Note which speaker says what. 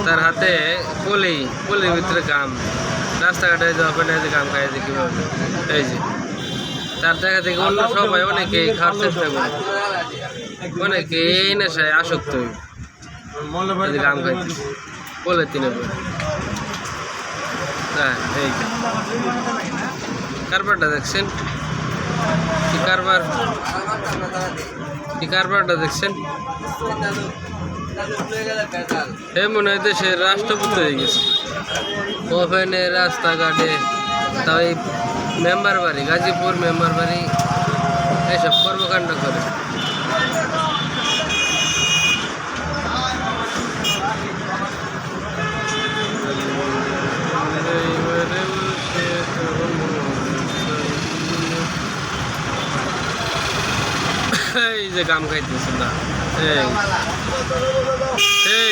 Speaker 1: তার হাতে পলির ভিতরে কাম, রাস্তাঘাটে ওখানে কাম খাইছে কীভাবে। এই যে তার জায়গা থেকে অন্য সবাই অনেকেই খাওয়ার চেষ্টা করে, অনেকেই নেশায় আসক্ত কাম খাইতেছে বলে তিনে বলে। হ্যাঁ, এই কারবারটা দেখছেন, কি কারবারটা দেখছেন। এ মনে হয় দেশের রাষ্ট্রপতি হয়ে গেছে। ওখানে রাস্তাঘাটে তাই মেম্বার বাড়ি, গাজীপুর মেম্বার বাড়ি এইসব কর্মকাণ্ড করে। এই যে কাম খাইতেছে না, এই